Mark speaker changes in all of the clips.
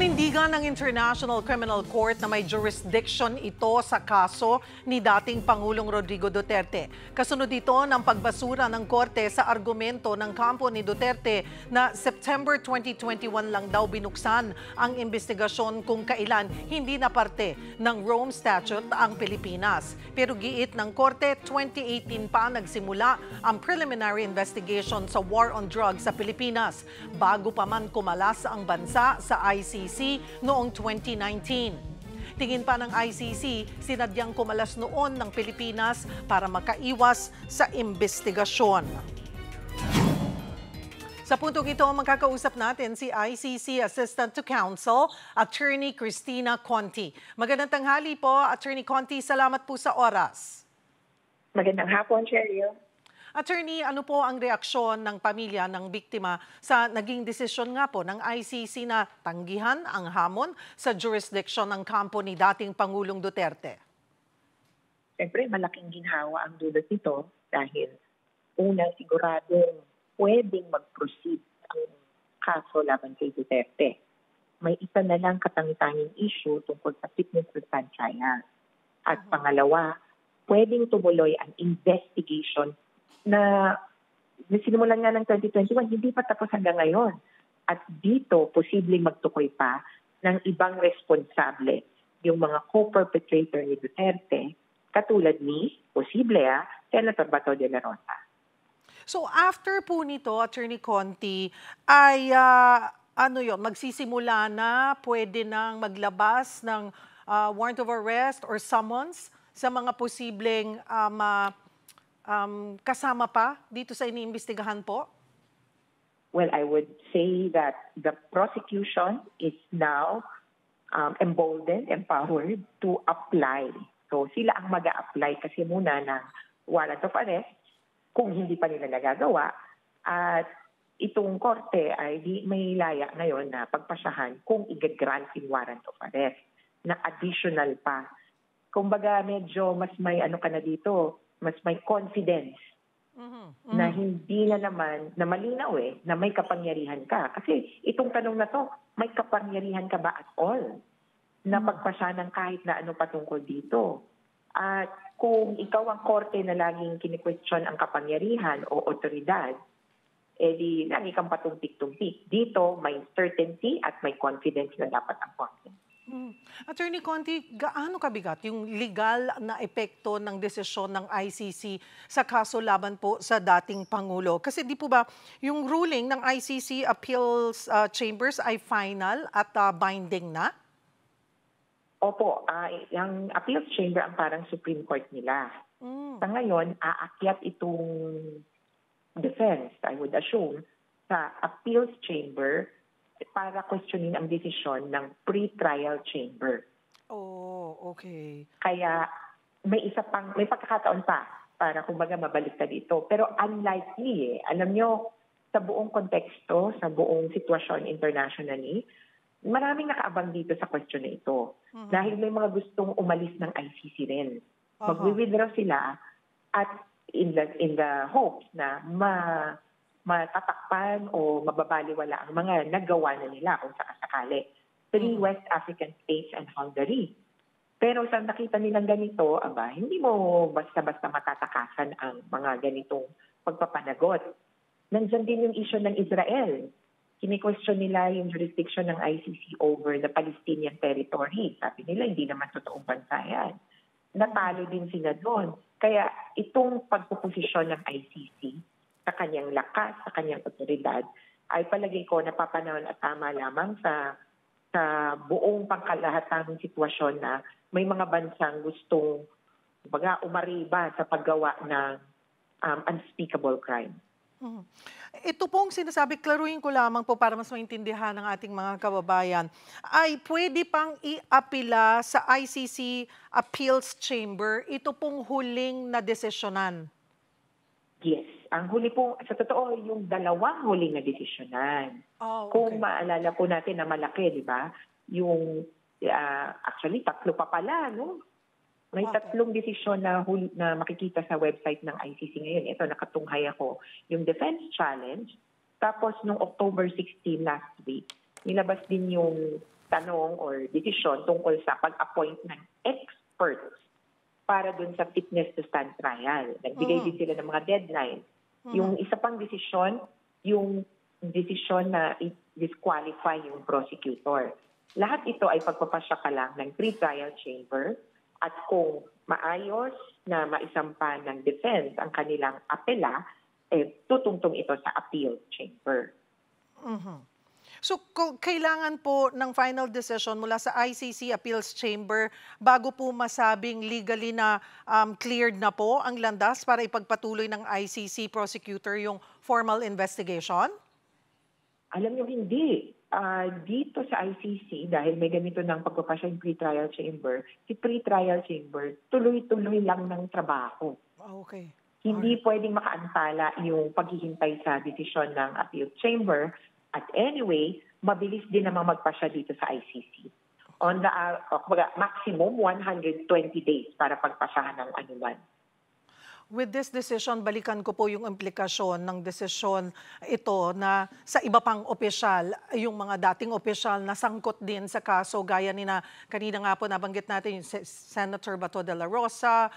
Speaker 1: Nanindigan ng International Criminal Court na may jurisdiction ito sa kaso ni dating Pangulong Rodrigo Duterte. Kasunod ito ng pagbasura ng korte sa argumento ng kampo ni Duterte na September 2021 lang daw binuksan ang investigasyon kung kailan hindi na parte ng Rome Statute ang Pilipinas. Pero giit ng korte, 2018 pa nagsimula ang preliminary investigation sa war on drugs sa Pilipinas bago pa man kumalas ang bansa sa ICC noong 2019. Tingin pa ng ICC, sinadyang kumalas noon ng Pilipinas para makaiwas sa investigasyon. Sa puntong ito, magkakausap natin si ICC Assistant to Counsel, Attorney Cristina Conti. Magandang tanghali po, Attorney Conti. Salamat po sa oras.
Speaker 2: Magandang hapon, Cheryl.
Speaker 1: Attorney, ano po ang reaksyon ng pamilya ng biktima sa naging desisyon nga po ng ICC na tanggihan ang hamon sa jurisdiction ng kampo ni dating Pangulong Duterte?
Speaker 2: Siyempre, malaking ginhawa ang dulot nito dahil una, siguradong pwedeng mag-proceed ang kaso laban kay Duterte. May isa na lang katangitanging issue tungkol sa fitness to stand trial. At pangalawa, pwedeng tumuloy ang investigation na sinimulan nga ng 2021, hindi pa tapos hanggang ngayon. At dito, posibleng magtukoy pa ng ibang responsable, yung mga co-perpetrator ni Duterte, katulad ni, Senator Bato de la Rosa.
Speaker 1: So after po nito, Attorney Conti, ay magsisimula na, pwede nang maglabas ng warrant of arrest or summons sa mga posibleng kasama pa dito sa iniimbestigahan po?
Speaker 2: Well, I would say that the prosecution is now emboldened, empowered to apply. So sila ang mag-a-apply kasi muna ng warrant of arrest kung hindi pa nila nagagawa. At itong korte ay may laya ngayon na pagpasyahan kung i-grant yung warrant of arrest na additional pa. Kumbaga medyo mas may dito, mas may confidence na hindi na naman, na malinaw na may kapangyarihan ka. Kasi itong tanong na to, may kapangyarihan ka ba at all na pagpasya ng kahit na ano patungkol dito? At kung ikaw ang korte na laging kini-question ang kapangyarihan o otoridad, di lagi kang patumpik-tumpik. Dito, may certainty at may confidence na dapat ang korte.
Speaker 1: Attorney Conti, gaano kabigat yung legal na epekto ng desisyon ng ICC sa kaso laban po sa dating Pangulo? Kasi di po ba yung ruling ng ICC Appeals Chambers ay final at binding na?
Speaker 2: Opo, yung Appeals Chamber ang parang Supreme Court nila. Sa ngayon, aakyat itong defense, I would assume, sa Appeals Chamber para questionin ang desisyon ng pre-trial chamber.
Speaker 1: Oh, okay.
Speaker 2: Kaya may pagkakataon pa para kumbaga mabaliktad ito. Pero unlikely Alam nyo, sa buong konteksto, sa buong sitwasyon internationally, maraming nakaabang dito sa question na ito. Dahil may mga gustong umalis ng ICC rin. Magwi-withdraw sila at in the hopes na matatakpan o mababaliwala ang mga nagawa na nila kung sakasakali. 3 West African states and Hungary. Pero sa nakita nilang ganito, hindi mo basta-basta matatakasan ang mga ganitong pagpapanagot. Nandyan din yung issue ng Israel. Kini-question nila yung jurisdiction ng ICC over the Palestinian territory. Sabi nila, hindi naman totoong bansa yan. Natalo din sila doon. Kaya itong pagpuposisyon ng ICC sa kanyang lakas, sa kanyang otoridad, ay palagay ko napapanahon at tama lamang sa buong pangkalahatang sitwasyon na may mga bansang gustong umariba sa paggawa ng unspeakable crime.
Speaker 1: Ito pong sinasabi, klaruhin ko lamang po para mas maintindihan ng ating mga kababayan, ay pwede pang iapila sa ICC Appeals Chamber ito pong huling na desisyonan?
Speaker 2: Yes. Ang huli po, sa totoo, yung dalawang huling na desisyonan.
Speaker 1: Oh, okay.
Speaker 2: Kung maalala po natin na malaki, di ba? Yung, actually, 3 pa pala, no? May 3 desisyon na makikita sa website ng ICC ngayon. Ito, nakatunghay ako. Yung defense challenge, tapos nung October 16 last week, nilabas din yung tanong or desisyon tungkol sa pag-appoint ng experts para dun sa fitness to stand trial. Nagbigay din sila ng mga deadlines. Yung isa pang desisyon, yung desisyon na i-disqualify yung prosecutor. Lahat ito ay pagpapasya ka lang ng pre-trial chamber at kung maayos na maisampa ng defense ang kanilang apela, tutungtong ito sa appeal chamber.
Speaker 1: So, kailangan po ng final decision mula sa ICC Appeals Chamber bago po masabing legally na cleared na po ang landas para ipagpatuloy ng ICC prosecutor yung formal investigation?
Speaker 2: Alam nyo, hindi. Dito sa ICC, dahil may ganito ng pagpapasya yung pre-trial chamber, si pre-trial chamber, tuloy-tuloy lang ng trabaho.
Speaker 1: Okay.
Speaker 2: Hindi pwedeng makaantala yung paghihintay sa desisyon ng appeal chamber. At anyway, mabilis din namang magpasya dito sa ICC. On the maximum 120 days para pagpasyahan ng anuman.
Speaker 1: With this decision, balikan ko po yung implikasyon ng desisyon ito na sa iba pang opisyal, yung mga dating opisyal na sangkot din sa kaso gaya ni na kanina nga po nabanggit natin yung Senator Bato de la Rosa,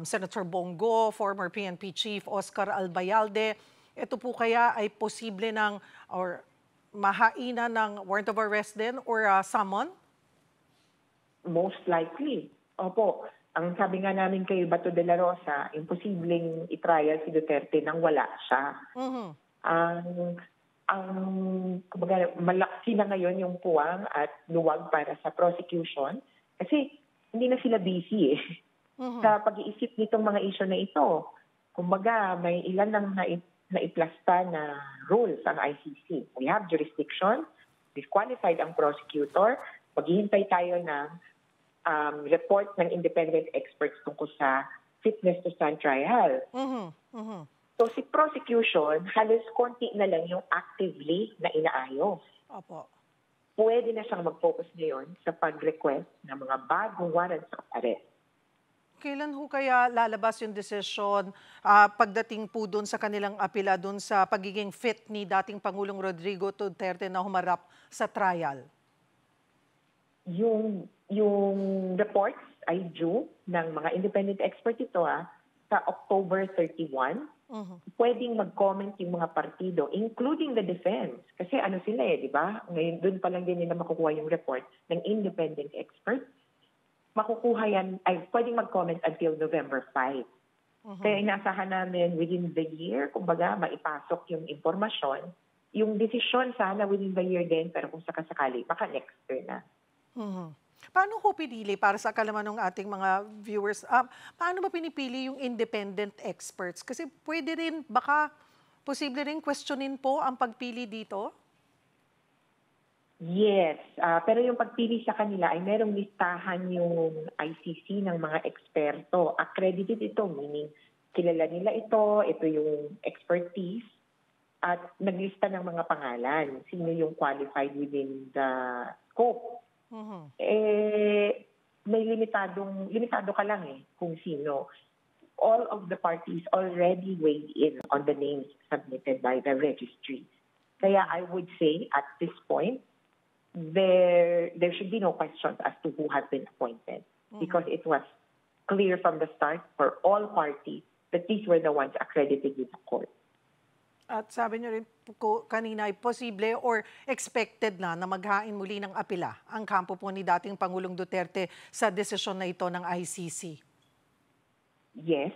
Speaker 1: Senator Bongo, former PNP Chief Oscar Albayalde. Ito po kaya ay posible ng or mahaina ng warrant of arrest din or summon?
Speaker 2: Most likely. Opo. Ang sabi nga namin kay Bato de la Rosa, imposibleng i-trial si Duterte nang wala siya. Kumbaga, malaksi na ngayon yung puwang at luwag para sa prosecution kasi hindi na sila busy sa pag-iisip nitong mga issue na ito. Kumbaga, may ilan lang naiplasta na rules ang ICC. We have jurisdiction, disqualified ang prosecutor, maghihintay tayo ng report ng independent experts tungkol sa fitness to stand trial. So si prosecution, halos konti na lang yung actively na inaayos.
Speaker 1: Opo.
Speaker 2: Pwede na siyang mag-focus ngayon sa pag-request ng mga bagong warrants of arrest.
Speaker 1: Kailan ho kaya lalabas yung desisyon pagdating po doon sa kanilang apela doon sa pagiging fit ni dating Pangulong Rodrigo Duterte na humarap sa trial?
Speaker 2: Yung reports ay due ng mga independent expert ito sa October 31. Pwedeng mag-comment yung mga partido, including the defense. Kasi ano sila di ba? Ngayon, doon pa lang din nila makukuha yung report ng independent expert. Makukuha yan, pwedeng mag-comment until November 5. Kaya inaasahan namin within the year, kumbaga, maipasok yung informasyon. Yung desisyon sana within the year din, pero kung sakasakali, baka next year na.
Speaker 1: Paano ho pinili para sa kalaman ng ating mga viewers? Paano ba pinipili yung independent experts? Kasi pwede rin, baka posible rin questionin po ang pagpili dito?
Speaker 2: Yes, pero yung pagpili sa kanila ay merong listahan yung ICC ng mga eksperto. Accredited ito, meaning kilala nila ito yung expertise, at naglista ng mga pangalan. Sino yung qualified within the scope. May limitado ka lang kung sino. All of the parties already weighed in on the names submitted by the registry. Kaya I would say at this point, there should be no questions as to who has been appointed because it was clear from the start for all parties that these were the ones accredited with the court.
Speaker 1: At sabi niyo rin po kanina ay posible or expected na maghain muli ng apela ang kampo po ni dating Pangulong Duterte sa desisyon na ito ng ICC.
Speaker 2: Yes,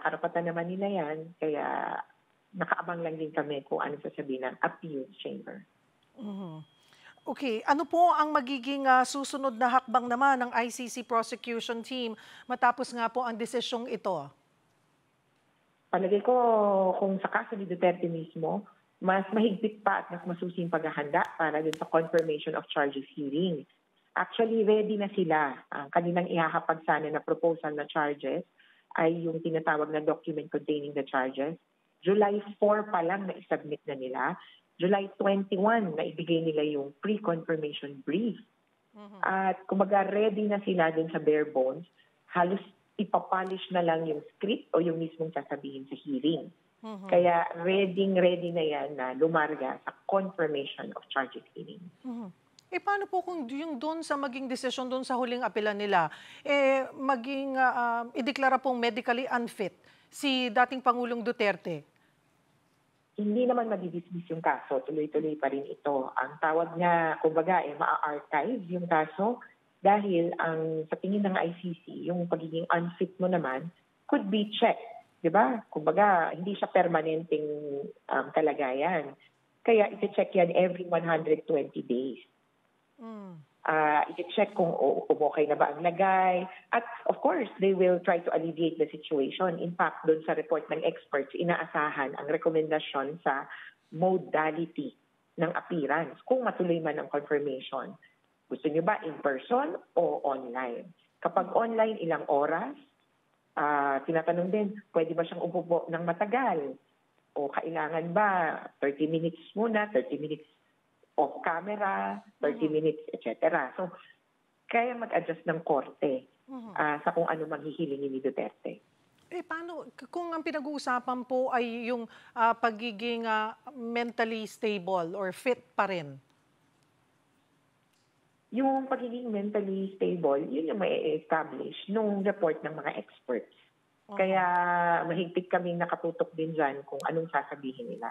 Speaker 2: karapatan naman nila yan. Kaya nakaabang lang din kami kung ano sasabihin ng appeal chamber.
Speaker 1: Okay, ano po ang magiging susunod na hakbang naman ng ICC prosecution team matapos nga po ang desisyong ito?
Speaker 2: Palagay ko kung sa kaso ni Duterte mismo, mas mahigpit pa at mas masusing paghahanda para dun sa confirmation of charges hearing. Actually, ready na sila. Ang kanilang ihahapag sana na proposal na charges ay yung tinatawag na document containing the charges. July 4 pa lang na isubmit na nila. July 21 na ibigay nila yung pre-confirmation brief. At kumbaga ready na sila dun sa bare bones. Halos ipapolish na lang yung script o yung mismong sasabihin sa hearing. Kaya ready na yan na lumarga sa confirmation of charges hearing.
Speaker 1: Paano po kung yung doon sa maging desisyon doon sa huling apelan nila, maging ideklara pong medically unfit si dating Pangulong Duterte?
Speaker 2: Hindi naman madidismiss yung kaso, tuloy-tuloy pa rin ito. Ang tawag niya, kumbaga, ma-archive yung kaso dahil sa tingin ng ICC, yung pagiging unfit mo naman could be checked. 'Di ba? Kumbaga, hindi siya permanenteng kalagayan. Kaya iti-check yan every 120 days. I-check kung okay na ba ang lagay. At of course, they will try to alleviate the situation. In fact, doon sa report ng experts, inaasahan ang rekomendasyon sa modality ng appearance kung matuloy man ang confirmation. Gusto niyo ba in person o online? Kapag online, ilang oras? Tinatanong din, pwede ba siyang umupo ng matagal? O kailangan ba 30 minutes muna, 30 minutes off camera, 30 minutes, etc. So, kaya mag-adjust ng korte sa kung ano manghihilingin ni Duterte.
Speaker 1: Paano kung ang pinag-uusapan po ay yung pagiging mentally stable or fit pa rin?
Speaker 2: Yung pagiging mentally stable, yun yung may establish nung report ng mga experts. Kaya mahigpit kaming nakatutok din dyan kung anong sasabihin nila.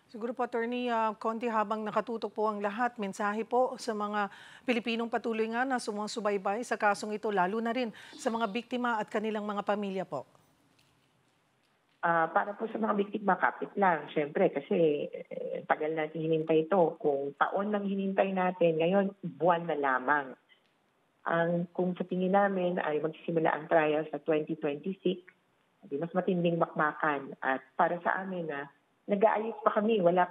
Speaker 1: Siguro po, Attorney Conti, habang nakatutok po ang lahat, mensahe po sa mga Pilipinong patuloy nga na sumusubaybay sa kasong ito, lalo na rin sa mga biktima at kanilang mga pamilya po.
Speaker 2: Para po sa mga biktima, kapit lang. Siyempre, kasi tagal natin hinintay ito. Kung taon lang hinintay natin, ngayon, buwan na lamang. Kung sa tingin namin ay magsisimula ang trial sa 2026, mas matinding bakbakan. At para sa amin na nag-aayos pa kami. Wala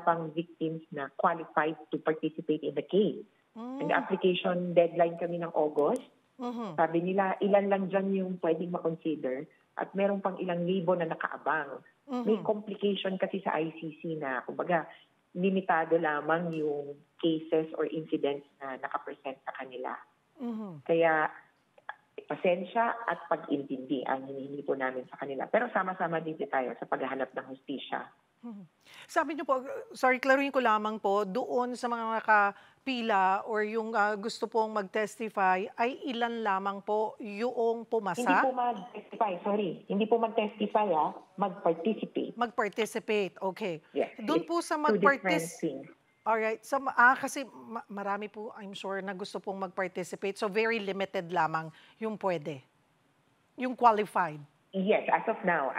Speaker 2: pang victims na qualified to participate in the case. Ang application deadline kami ng August. Sabi nila, ilan lang dyan yung pwedeng makonsider at meron pang ilang libo na nakaabang. May complication kasi sa ICC na, kumbaga, limitado lamang yung cases or incidents na nakapresent sa kanila. Kaya, pasensya at pag-intindi ang hinihingi po namin sa kanila. Pero sama-sama din tayo sa paghahanap ng hustisya.
Speaker 1: Sabi niyo po, sorry, klaruhin ko lamang po, doon sa mga nakapila or yung gusto pong mag-testify, ay ilan lamang po yung pumasa?
Speaker 2: Hindi po mag-testify, Hindi po mag-testify, mag-participate.
Speaker 1: Mag-participate, okay.
Speaker 2: Yes,
Speaker 1: Doon po sa
Speaker 2: mag-participate.
Speaker 1: Alright, so, kasi marami po, I'm sure, na gusto pong mag-participate. So, very limited lamang yung pwede. Yung qualified.
Speaker 2: Yes, as of now.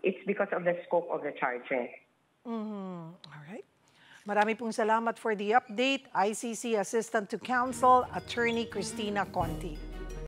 Speaker 2: It's because of the scope of the charges.
Speaker 1: Alright. Marami pong salamat for the update. ICC Assistant to Counsel, Attorney Cristina Conti.